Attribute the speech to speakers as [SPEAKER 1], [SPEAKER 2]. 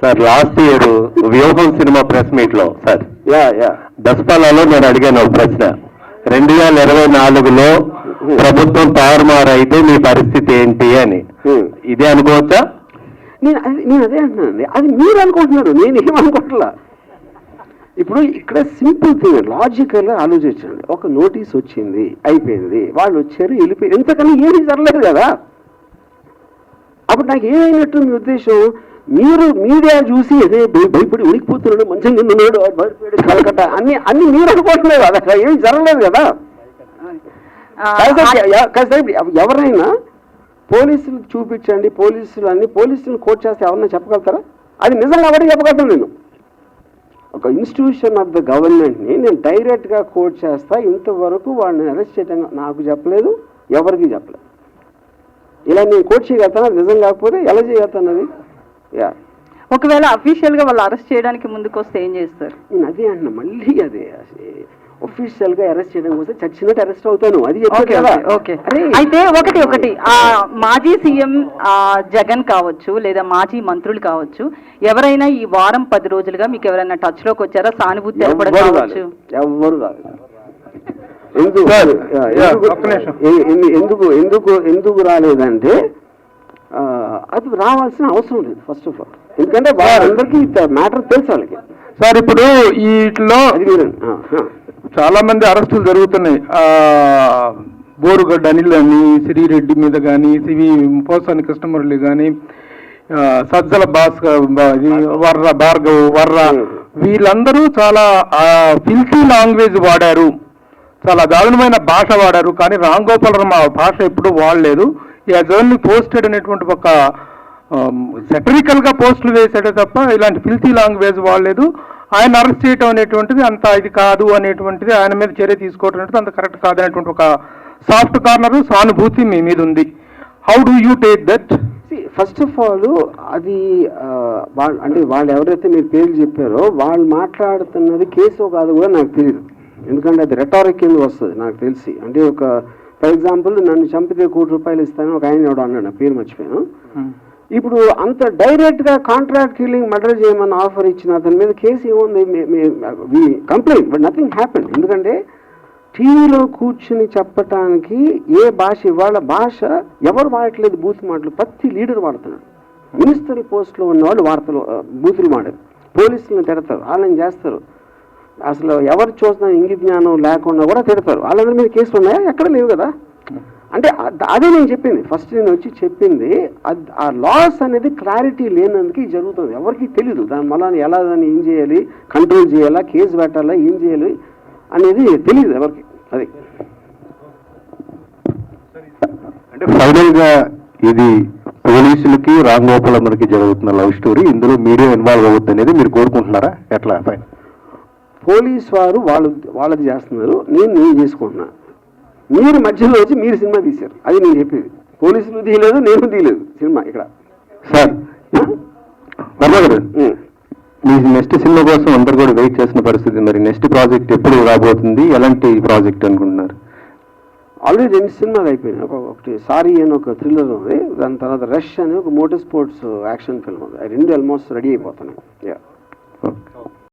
[SPEAKER 1] Sir last year వ్యూహం cinema press meet లో sir దసపాలలో నేను అడిగాను ఒక ప్రశ్న, 2024లో ప్రభుత్వం తారుమారు అయితే మీ పరిస్థితి ఏంటి అని. ఇదే అనుకోవచ్చా?
[SPEAKER 2] నేను అదే అంటున్నానండి, అది మీరు అనుకుంటున్నారు, నేను ఏమనుకోవట్లా. ఇప్పుడు ఇక్కడ సింపుల్ థింగ్, లాజికల్గా ఆలోచించండి. ఒక నోటీస్ వచ్చింది, అయిపోయింది, వాళ్ళు వచ్చారు, వెళ్ళిపోయి, ఎంతకన్నా ఏమీ జరగలేదు కదా. అప్పుడు నాకు ఏమైనట్టు మీ ఉద్దేశం? మీరు మీడియా చూసి అదే భయపడి ఉడికిపోతున్నాడు, మంచిగా ఉన్నాడు, భయపడి కలకట్ట అన్ని మీరు అనుకోవట్లేదు, అదే ఏం జరగలేదు కదా. ఎవరైనా పోలీసులు చూపించండి, పోలీసులు కోట్ చేస్తే ఎవరన్నా చెప్పగలుగుతారా? అది నిజంగా ఎవరికి చెప్పగలుగుతాను? నేను ఒక ఇన్స్టిట్యూషన్ ఆఫ్ ద గవర్నమెంట్ని నేను డైరెక్ట్గా కోట్ చేస్తా, ఇంతవరకు వాళ్ళని అరెస్ట్ చేయడం నాకు చెప్పలేదు, ఎవరికి చెప్పలేదు. ఇలా నేను కోట్ చేయగలుగుతాను, అది నిజం కాకపోతే ఎలా చేయగలుగుతాను? అది
[SPEAKER 3] ఒకవేళ అఫీషియల్ గా వాళ్ళు అరెస్ట్ చేయడానికి ముందుకు వస్తే ఏం చేస్తారు?
[SPEAKER 2] నేను అదే అంటున్నా, మళ్ళీ అదే ఒఫీషియల్ గా అరెస్ట్ చేయడం కోసం చచ్చినట్టు అరెస్ట్ అవుతాను, అది
[SPEAKER 3] అయితే ఒకటి మాజీ సీఎం జగన్ కావచ్చు, లేదా మాజీ మంత్రులు కావచ్చు, ఎవరైనా ఈ వారం 10 రోజులుగా మీకు ఎవరైనా టచ్ లోకి వచ్చారా? సానుభూతి తెలపడం కావచ్చు?
[SPEAKER 2] ఎవరు ఎందుకు రాలేదంటే అది రావాల్సిన అవసరం లేదు ఫస్ట్ ఆఫ్ ఆల్, ఎందుకంటే వాళ్ళందరికీ మ్యాటర్ తెలుసు వాళ్ళకి.
[SPEAKER 4] సార్ ఇప్పుడు వీటిలో చాలా మంది అరెస్టులు జరుగుతున్నాయి. బోరుగడ్డ అనిల్ అని, శ్రీరెడ్డి మీద కానీ, పోసాని కృష్ణమురళి కానీ, సజ్జల భార్గవ్ వర్ర, వీళ్ళందరూ చాలా ఫిల్తీ లాంగ్వేజ్ వాడారు, చాలా దారుణమైన భాష వాడారు. కానీ రామ్ గోపాల్ వర్మ భాష ఎప్పుడు వాడలేదు. జర్నీ పోస్టెడ్ అనేటువంటి ఒక సెటరికల్ గా పోస్టులు వేసాడే తప్ప ఇలాంటి ఫిల్తీ లాంగ్వేజ్ వాడలేదు. ఆయన అరెస్ట్ చేయటం అనేటువంటిది అంత ఇది కాదు అనేటువంటిది, ఆయన మీద చర్య తీసుకోవటం అనేది అంత కరెక్ట్ కాదు అనేటువంటి ఒక సాఫ్ట్ కార్నర్ సానుభూతి మీ మీద ఉంది. How do you take that?
[SPEAKER 2] First of all అది అంటే వాళ్ళు ఎవరైతే మీరు పేర్లు చెప్పారో వాళ్ళు మాట్లాడుతున్నది కేసు కాదు కూడా నాకు తెలియదు, ఎందుకంటే అది రెటారిక్ కింద వస్తుంది నాకు తెలిసి. అంటే ఒక ఫర్ ఎగ్జాంపుల్, నన్ను చంపితే ₹1,00,00,000 ఇస్తాను ఒక ఆయన ఎవడో అన్నాడు, నా పేరు మర్చిపోయాను. ఇప్పుడు అంత డైరెక్ట్గా కాంట్రాక్ట్ కిల్లింగ్ మర్డర్ చేయమని ఆఫర్ ఇచ్చిన అతని మీద కేసు ఏముంది? Complaint, but nothing happen. ఎందుకంటే టీవీలో కూర్చుని చెప్పటానికి ఏ భాష, ఇవాళ భాష ఎవరు వాడట్లేదు, బూత్ మాటలు ప్రతి లీడర్ వాడుతున్నాడు. మినిస్టర్ పోస్ట్లో ఉన్నవాళ్ళు వార్తలు బూతులు మాడారు, పోలీసులను తిడతారు, వాళ్ళని చేస్తారు. అసలు ఎవరు చూసిన ఇంగిత జ్ఞానం లేకుండా కూడా తిడతారు. వాళ్ళందరి మీద కేసులు ఉన్నాయా? ఎక్కడ లేవు కదా. అంటే అదే నేను చెప్పింది, ఫస్ట్ నేను వచ్చి చెప్పింది ఆ లాస్ అనేది క్లారిటీ లేనందుకు జరుగుతుంది. ఎవరికి తెలీదు దాని వల్ల ఎలా దాన్ని ఏం చేయాలి, కంట్రోల్ చేయాలా, కేసు పెట్టాలా, ఏం చేయాలి అనేది తెలియదు ఎవరికి. అది
[SPEAKER 1] అంటే ఫైనల్ గా ఇది పోలీసులకి రామ్ గోపాల్ వర్మకి జరుగుతున్న లవ్ స్టోరీ, ఇందులో మీడియా ఇన్వాల్వ్ అవుతుంది అనేది మీరు కోరుకుంటున్నారా? ఎట్లా?
[SPEAKER 2] పోలీస్ వారు వాళ్ళది చేస్తున్నారు, నేను చేసుకుంటున్నా. మీరు మధ్యలో వచ్చి మీరు సినిమా తీశారు, అది నేను చెప్పేది. పోలీసులు తీయలేదు, నేను తీయలేదు సినిమా ఇక్కడ.
[SPEAKER 1] సార్ వర్మ గారు, మీ నెక్స్ట్ సినిమా కోసం అందరు కూడా వెయిట్ చేసిన పరిస్థితి, మరి నెక్స్ట్ ప్రాజెక్ట్ ఎప్పుడు రాబోతుంది, ఎలాంటి ప్రాజెక్ట్ అనుకుంటున్నారు?
[SPEAKER 2] ఆల్రెడీ 2 సినిమాలు అయిపోయినాయి. ఒకటి సారీ అని ఒక థ్రిల్లర్ ఉంది, దాని తర్వాత రష్ అని ఒక మోటార్ స్పోర్ట్స్ యాక్షన్ ఫిల్మ్ ఉంది. 2 ఆల్మోస్ట్ రెడీ అయిపోతున్నాయి.